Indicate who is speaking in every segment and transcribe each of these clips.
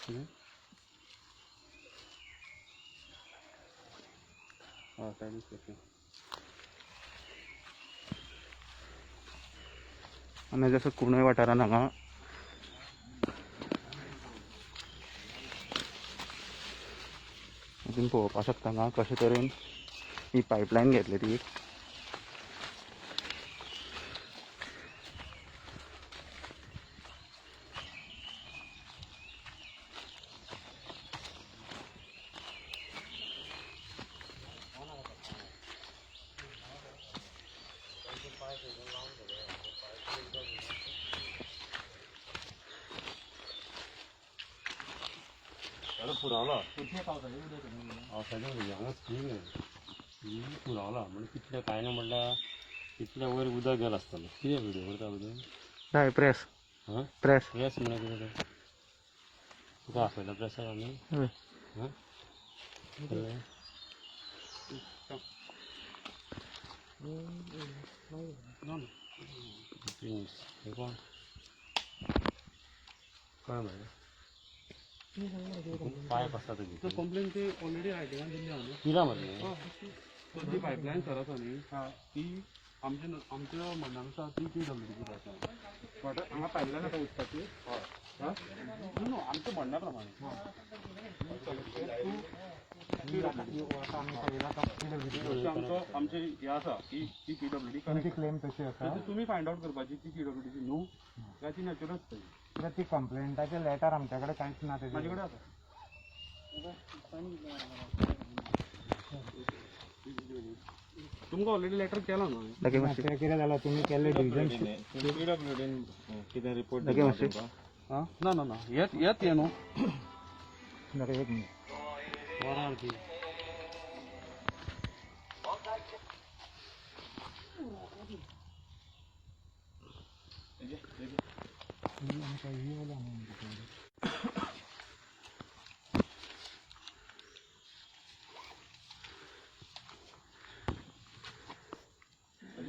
Speaker 1: आणि जसं कुणय वाठारान हांगा अजून पळोवपा शकता हांगा कशे तरेन ही पायपलायन घेतली ती
Speaker 2: पुरावला पावसाच्या हांगाच पुरावला म्हणजे तितलें कांय ना म्हणल्यार तितल्या वयर उदक गेलां आसतलें कितें व्हिडियो करता उदक
Speaker 1: काय प्रेस प्रेस
Speaker 2: प्रेस म्हणल्यार कितें तें तुका आपयला प्रेसाक आमी कळ्ळें मरे पायप आसा तेजी
Speaker 3: कंप्लेन ती ऑलरेडी आयडियान दिल्ली हांव न्हू
Speaker 2: पिला मरे
Speaker 3: ती पायपलायन सर आसा न्ही ती आमच्या म्हणण्यानुसार ती PWDची पायपलायन हांगा पायपलायन आसा उदकाची न्हू आमच्या म्हणण्या प्रमाणे आमचे हे आसा ती PWD
Speaker 4: क्लेम तशी आसा
Speaker 3: तुमी फायंड आउट करपाची ती PWDची न्हू काय ती नॅचरल
Speaker 4: ती कंप्लेंटाचे लेटर आमच्या कडेन कांयच ना तेजेर
Speaker 3: म्हाजे कडेन आसा तुमकां ऑलरेडी लेटर केला न्हू
Speaker 4: कितें जालां तुमी केल्ले डिविजन
Speaker 2: PWDन कितें रिपोर्ट
Speaker 1: ना
Speaker 3: ना ना ना येत ये न्हू
Speaker 4: एक मिनिट
Speaker 2: वरार ती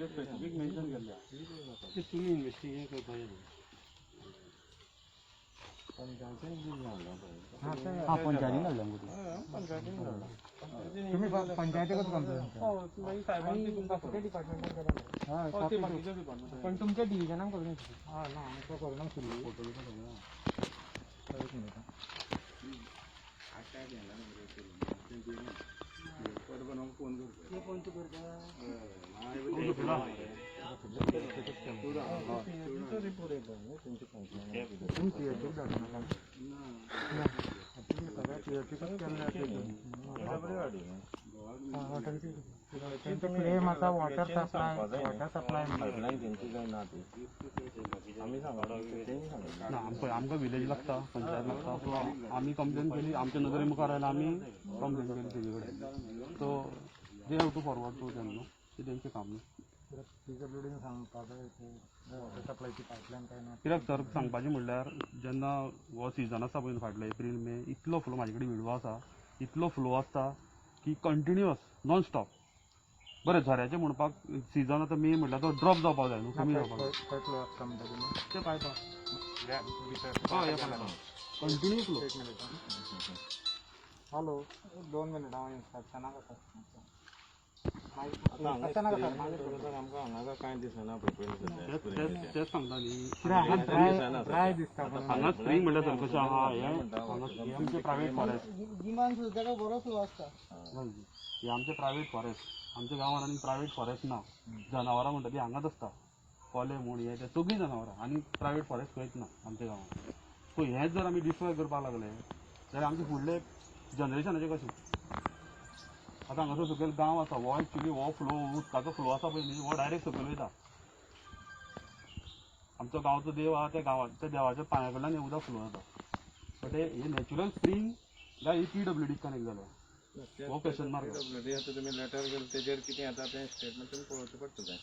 Speaker 3: स्पेसिफीक मेन्शन केल्ल्या ती तुमी इन्वेस्टिगेट करपाचें
Speaker 1: पंचायतीन घाल्ल्या मुगो
Speaker 4: तुम्ही पंचायतीकच कंप्लेंट पण तुमच्या डिविजनाक करूं ना आमकां करूं नाशिल्ली एक मिनिट
Speaker 3: फोन
Speaker 4: क्लेम आसा वॉटर सप्लाय
Speaker 3: आमकां विलेज लागता पंचायत लागता सो आमी कंप्लेन केली आमच्या नदरे मुखार आयला आमी कंप्लेन केली तेजे कडेन so they have to forward to them न्हू ते तेंचें काम न्हू कित्याक सर सांगपाचें म्हणल्यार जेन्ना हो सिजन आसा पळय फाटलो एप्रील मे इतलो फ्लो म्हाजे कडेन विडयो आसा इतलो फ्लो आसता की कंटिन्युअस नॉन स्टॉप बरें झऱ्याचें म्हणपाक सिजन आतां मे म्हटल्यार तो ड्रॉप जावपाक जाय न्हू कमी जावपाक जाय ते पायपा हय कंटिन्यू फ्लो
Speaker 4: हॅलो 2 मिनिट हांव इन्स्पेक्शनाक आसा
Speaker 3: तेच सांगता न्ही
Speaker 4: ड्राय दिसता
Speaker 3: हांगा स्प्रिंग म्हणल्यार सर कशें आहा हे आमचे प्रायवेट फॉरेस्ट
Speaker 4: गिमान सुद्दां बरो फ्लो आसता
Speaker 3: हे आमचे प्रायवेट फॉरेस्ट आमच्या गांवांत आनी प्रायवेट फॉरेस्ट ना जनावरां म्हणटा ती हांगाच आसता कोले म्हूण हे ते सगळीं जनावरां आनी प्रायवेट फॉरेस्ट खंयच ना आमच्या गांवांत सो हेंच जर आमी डिस्ट्रॉय करपाक लागले जाल्यार आमचे फुडले जनरेशनाचें कशें आतां हांगासर सकयल गांव आसा हो एक्चुली हो फ्लो उदकाचो फ्लो आसा पळय न्ही हो डायरेक्ट सकयल वयता आमचो गांवचो देव आहा त्या देवाच्या पांया कडल्यान हें उदक फ्लो जाता बट हे नॅचरल स्प्रिंग काय PWD कनेक्ट जाल्या हो क्वेश्चन मार्क
Speaker 2: तुमी लेटर केलें तेजेर कितें येता तें स्टेटमेंट तुमी पळोवचें पडटलें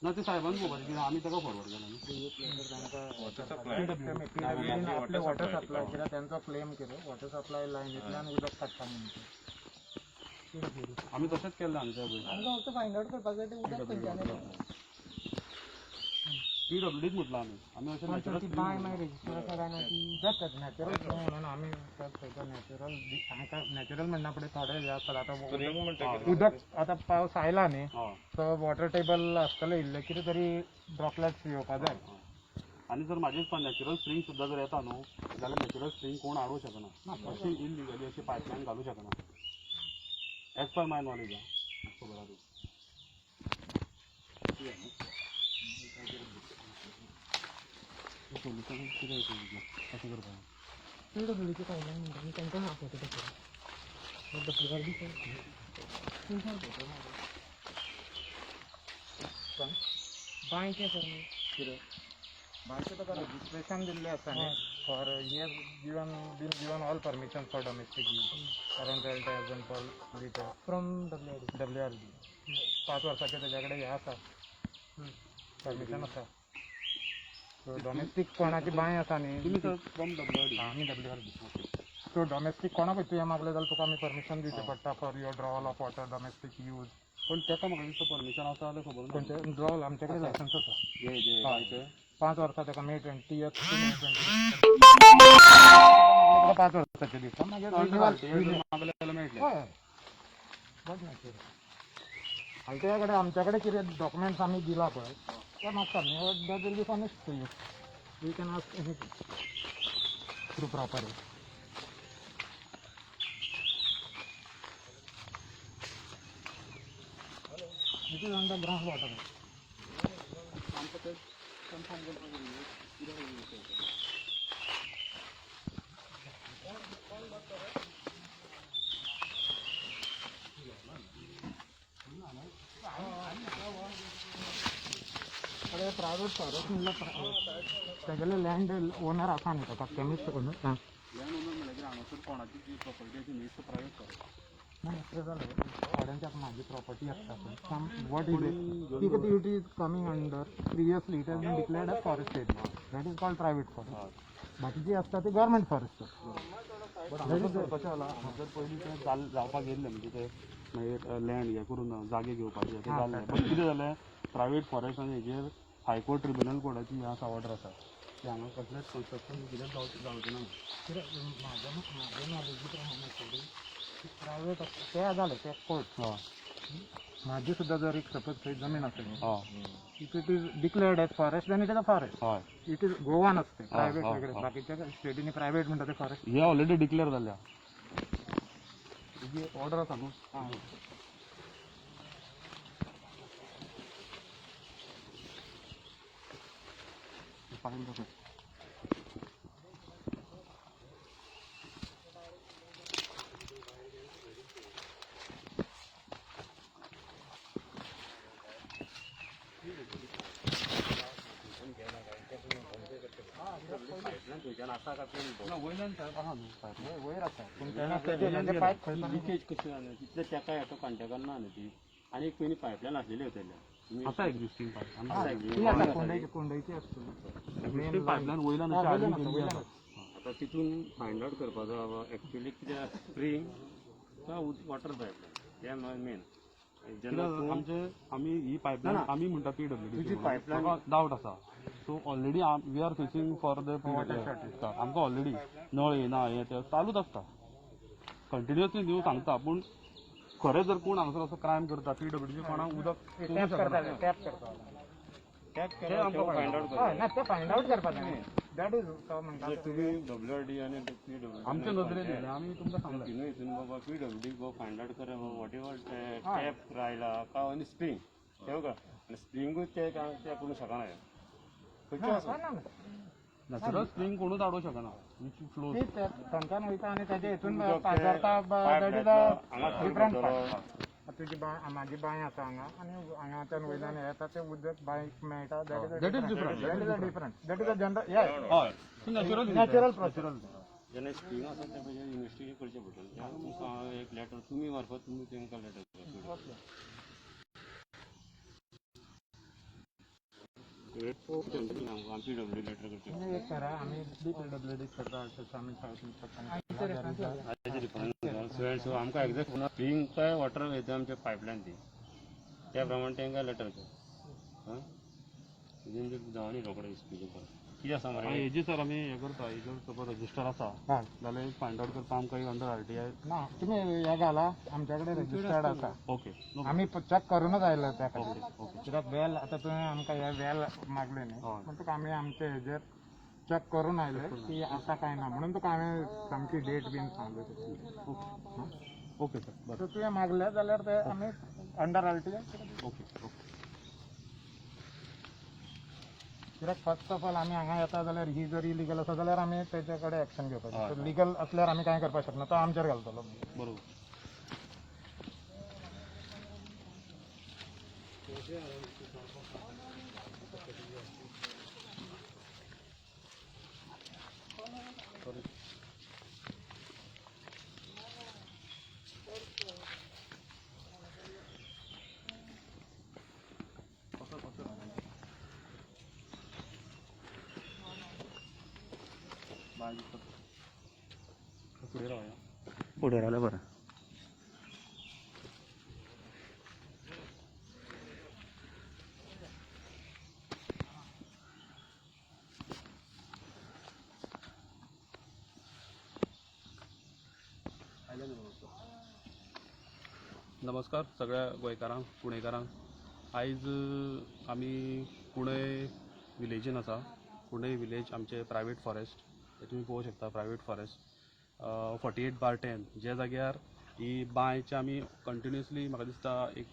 Speaker 3: ना ते साहेबान पळोवपाचें कित्याक आमी ताका फॉरवर्ड केला न्ही
Speaker 4: आपले वॉटर सप्लाय कित्याक तेंचो क्लेम केलो वॉटर सप्लाय लायनींतल्यान उदक काडटा म्हणून
Speaker 3: आमी तशेंच केल्लें आमच्या पळय
Speaker 4: आमकां फक्त फायंड आउट करपाक जाय तें उदक खंयच्यान
Speaker 3: PWDच म्हटलं आम्ही असे
Speaker 4: पण
Speaker 3: नॅचरल
Speaker 4: ती बाय मागीर रजिस्टर आसा काय ना ती जातात नॅचरल म्हणून आमी नॅचरल म्हणना फुडें थोडे हे आसतात आतां उदक आतां पावस आयला न्ही सो वॉटर टेबल आसतलें इल्लें कितें तरी ड्रॉपलेट्स येवपाक जाय
Speaker 3: आणि जर माझे नॅचरल स्प्रिंग सुद्धा जर येता न्हू जाल्यार नॅचरल स्प्रिंग कोण हाडूं शकना अशी इलिगली अशी पायपलायन घालूं शकना एज पर माय नॉलेज खबर आहा सोल्युशन कितें कशें करपाक
Speaker 4: PWDचे पायपलायन म्हणटा न्ही तांकां आपोवचें बांयचें सर कितें बांयचें तुका रजिस्ट्रेशन दिल्लें आसा न्ही for years given all permission for domestic use around 12,000 per litre from WRD 5 वर्साचें तेज्या कडेन हें आसा परमिशन आसा सो डोमेस्टीक कोणाची बांय आसा न्ही
Speaker 3: तुमी सर फ्रॉम WRD
Speaker 4: आमी WRD सो डोमेस्टीक कोणाकूय तुवें मागलें जाल्यार तुका आमी परमिशन दिवचें पडटा for your drawer of water domestic use
Speaker 3: पण ताका म्हाका दिसता परमिशन आसा जाल्यार खबर ना
Speaker 4: खंयचें ड्रॉवल आमचे कडेन लायसन्स आसा
Speaker 3: हे जे बांयचे
Speaker 4: 5 वर्सां ताका मे 20th to May 20 5 वर्साचे दिता मागीर
Speaker 3: मागले जाल्यार मेळटले
Speaker 4: हय बट नॅचरल आनी ते कडेन आमचे कडेन कितें डॉक्युमेंट्स आमी दिला पळय ते मागता न्ही that will be furnished to you you can ask anything through proper it is underground water private forest म्हणल्यार तेगेले लँड ओनर आसा न्ही ताका केमिस्ट ओनर
Speaker 3: लँड ओनर म्हणल्यार कितें हांगासर कोणाची जी प्रॉपर्टी आसा न्ही तो प्रायवेट फॉरेस्ट
Speaker 4: ना असं झालं थोड्यांच्याक माझी प्रॉपर्टी असता पण what is it is coming under previously it has been declared as forest area that is called private forest बाकीची असता ती गव्हर्मेंट फॉरेस्ट
Speaker 3: कशें जाला जर पयलीं ते जावपाक येयल्ले म्हणजे ते मागीर लँड हे करून जागे घेवपाचे ते जाल्ले पण कितें जालें प्रायवेट फॉरेस्ट आनी हेजेर हायकोर्ट ट्रिब्युनल कोर्टाची ही आसा ऑर्डर आसा की हांगा कसलेंच कन्स्ट्रक्शन कितें जावचें ना
Speaker 4: माझ्या नॉलेजी प्रमाणे प्रायवेट ते जालें ते कोर्ट माझी सुद्धा जर एक सपोज थंय जमीन असेल if it is declared as forest then it is a forest
Speaker 3: हय
Speaker 4: इट इज गोवान असते प्रायवेट वेगळे बाकीच्या स्टेटीनी प्रायवेट म्हणटा ते फॉरेस्ट
Speaker 3: हे ऑलरेडी डिक्लेअर जाल्या ही ऑर्डर आसा न्हू फायन कसं
Speaker 4: वयर आसा
Speaker 2: लिकेज कशी जालें तितले तेका हेका कॉन्टेक्ट ना न्ही ती आनी एक पयलीं पायपलायन आसलेली वयतली
Speaker 3: आसा एक्झिस्टींग पायपलायन
Speaker 4: कोंडयची आसतली
Speaker 3: एक्झिस्टींग पायपलायन वयल्यान अशी हाडून केल्ली आसा
Speaker 2: आतां तितून फायंड आउट करपाक जाय बाबा एक्चुअली कितें स्प्रिंग काय वॉटर पायपलायन हें मेन जेन्ना
Speaker 3: आमचे आमी ही पायपलायन आमी म्हणटा PWD
Speaker 2: तुजी पायपलायन
Speaker 3: डावट आसा so already we are facing for the आमकां ऑलरेडी नळ येना हें तें चालूच आसता कंटिन्युअसली न्यू सांगता पूण खरें जर कोण हांगासर असो क्रायम करता PWD कोणाक उदक
Speaker 4: टॅप करता
Speaker 2: ते आमकां फायंड आउट करता
Speaker 4: ते फायंड आउट करपाचें दॅट इज तो म्हणटा
Speaker 2: तुम्ही WRD आणि PWD
Speaker 3: आमच्या नदरेन येयलें आमी तुमकां सांगलें
Speaker 2: तिनूय हितून बाबा PWD गो फायंड आउट करे वॉट एवर टॅप रायला का आनी स्प्रिंग ते बघा स्प्रिंगूच ते करूंक शकना खंयचे आसा
Speaker 3: नॅचरल स्प्रिंग कोणूच हाडूंक शकना विच फ्लो
Speaker 4: थंयच्यान वयता आनी तेजे हितून पाजरता दॅट इज अ डिफरंट तुजी बांय म्हाजी बांय आसा हांगा आनी हांगाच्यान वयल्यान येता ते उदक बांयक मेळटा
Speaker 3: that is different
Speaker 4: that is a general हय
Speaker 3: नॅचरल
Speaker 4: प्रोसिजर
Speaker 2: जेन्ना स्प्रिंग आसा ते पयलीं इन्वेस्टिगेट करचें पडटलें तुमकां एक लेटर तुमी मार्फत तुमी तांकां लेटर PWD लेटर करचें
Speaker 4: एक करा आमी PWD करता तसो आमी
Speaker 2: सो आमकां एक्झॅक्ट स्प्रिंग काय वॉटर येता आमचे पायपलायन ती त्या प्रमाणे तांकां लेटर कर जावनी रोकडे स्पीड कितें आसा मरे
Speaker 3: हेजी सर आमी हें करता हेजो सपोज रजिस्टर आसा
Speaker 4: हय
Speaker 3: जाल्यार एक फायंड आउट करता आमकां एक अंडर RTI.
Speaker 4: ना तुमी हे घाला आमच्याकडे रजिस्टर्ड आसा
Speaker 3: ओके
Speaker 4: आमी चेक करूनच आयले त्या
Speaker 3: ओके
Speaker 4: खातीर
Speaker 3: ओके
Speaker 4: कित्याक वेल आतां तुवें आमकां हे वेल मागले न्ही
Speaker 3: हय.
Speaker 4: म्हणटूक आमी आमचे हेजेर चेक करून आयले की आसा काय ना म्हणून तुका हांवें सामकी डेट बीन सांगली
Speaker 3: ओके सर बरें
Speaker 4: सो तुवें मागले जाल्यार ते आमी अंडर RTI
Speaker 3: ओके ओके
Speaker 4: कित्याक फर्स्ट ऑफ ऑल आमी हांगा येता जाल्यार ही जर इलिगल आसा जाल्यार आमी तेजे कडेन एक्शन घेवपाची
Speaker 3: हय,
Speaker 4: सो लिगल असल्यार आमी कांय करपाक शकना तो आमचेर घालतलो
Speaker 3: बरोबर पुढे राहूया
Speaker 1: पुढे राहिलं बरं.
Speaker 3: नमस्कार सगळ्या गोंयकारांक पुणेकारांक आयज आमी पुणे विलेजीन आसा. पुणे विलेज आमचे प्रायवेट फॉरेस्ट हे तुमी पळोवंक शकता प्रायवेट फॉरेस्ट 48/10 जे जाग्यार ही बांयची आमी कंटिन्युअसली म्हाका दिसता एक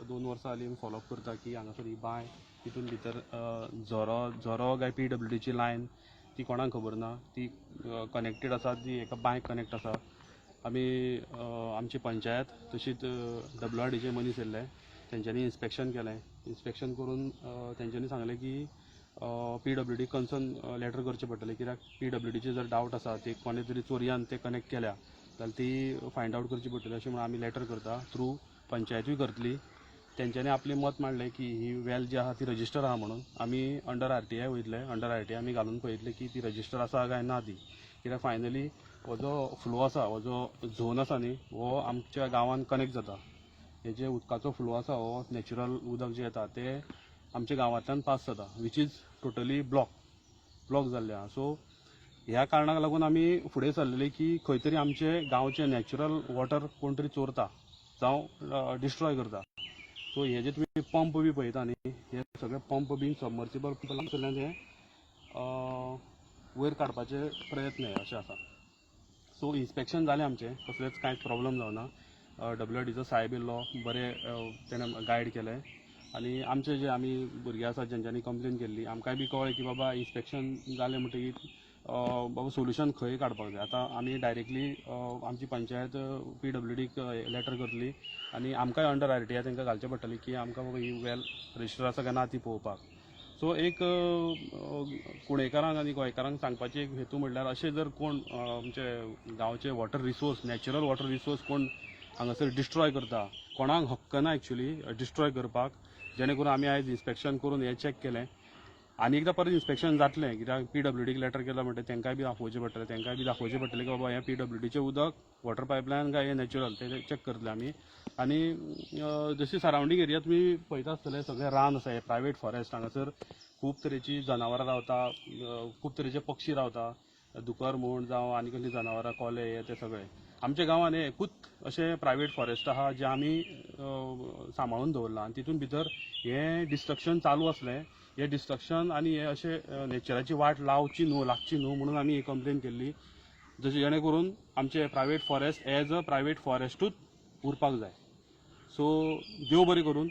Speaker 3: 2 वर्सां जालीं फॉलोअप करता की हांगासर ही बांय तितून भितर झरो काय PWDची लायन ती कोणाक खबर ना ती कनेक्टेड आसा ती एका बांयक कनेक्ट आसा. आमी आमची पंचायत तशीच WRDचे मनीस येयल्ले तेंच्यांनी इन्स्पेक्शन केलें इन्स्पेक्शन करून तेंच्यांनी सांगलें की PWD कन्सर्न लेटर करचें पडटलें कित्याक PWDचे जर डावट आसा ते कोणे तरी चोरयान ते कनेक्ट केल्या जाल्यार ती फायंड आउट करची पडटली अशें म्हणून आमी लेटर करता थ्रू पंचायतूय करतली. तेंच्यांनी आपलें मत मांडलें की ही वेल जी आहा ती रजिस्टर आहा म्हणून आमी अंडर RTI वयतले अंडर RTI आमी घालून पळयतले की ती रजिस्टर आसा काय ना ती कित्याक फायनली हो जो फ्लो आसा हो जो झोन आसा न्ही हो आमच्या गांवांत कनेक्ट जाता. हे जे उदकाचो फ्लो आसा हो नॅचरल उदक जें येता तें आमच्या गांवांतल्यान पास जाता विच इज टोटली ब्लॉक जाल्लें आहा. सो ह्या कारणाक लागून आमी फुडें सरलेले की खंय तरी आमचे गांवचे नॅचरल वॉटर कोण तरी चोरता जावं डिस्ट्रॉय करता. सो हे जे तुमी पंप बी पळयता न्ही हे सगळे पंप बी सबमर्सिबल कडल्यान हे वयर काडपाचे प्रयत्न हे अशें आसा. सो इन्स्पेक्शन जालें आमचें कसलेंच कांय प्रॉब्लम जावना. WRDचो साहेब येयल्लो बरें तेणें गायड केलें आनी आमचे जे आमी भुरगे आसात जेंच्यांनी कंप्लेन केल्ली आमकांय बी कळ्ळें की बाबा इन्स्पेक्शन जालें म्हणटकीर बाबा सोल्युशन खंय काडपाक जाय. आतां आमी डायरेक्टली आमची पंचायत PWDक लेटर करतली आनी आमकांय अंडर RTI तांकां घालचें पडटलें की आमकां बाबा ही वेल रजिस्टर आसा काय ना ती पळोवपाक. सो एक कुणेकारांक आनी गोंयकारांक सांगपाचें एक हेतू म्हणल्यार अशें जर कोण आमचे गांवचे water resource natural water resource कोण हांगासर डिस्ट्रॉय करता कोणाक हक्क ना एक्चुली डिस्ट्रॉय करपाक जेणे करून आमी आयज इन्स्पेक्शन करून हें चॅक केलें आनी एकदां परत इन्स्पेक्शन जातलें कित्याक PWDक लेटर केला म्हणटा तेंकाय बी दाखोवचें पडटलें तेंकाय बी दाखोवचें पडटलें की बाबा हें PWDचें उदक वॉटर पायपलायन काय हें नॅचरल तें चॅक करतले आमी. आनी जशी सरावंडींग एरिया तुमी पळयता आसतले सगळें रान आसा हें प्रायवेट फॉरेस्ट हांगासर खूब तरेचीं जनावरां रावता खूब तरेचे पक्षी रावता दुकर म्हूण जावं आनी कसलीं जनावरां कोले हे ते सगळे आमच्या गांवांत हे एकूच अशें प्रायवेट फॉरेस्ट आहा जें आमी सांबाळून दवरलां आनी तितून भितर हें डिस्ट्रक्शन चालू आसलें हें डिस्ट्रक्शन आनी हे अशें नेचराची वाट लागची न्हू म्हणून आमी ही कंप्लेन केल्ली जशें जेणे करून आमचे private forest as a private फॉरेस्टूच उरपाक जाय. सो देव बरें करून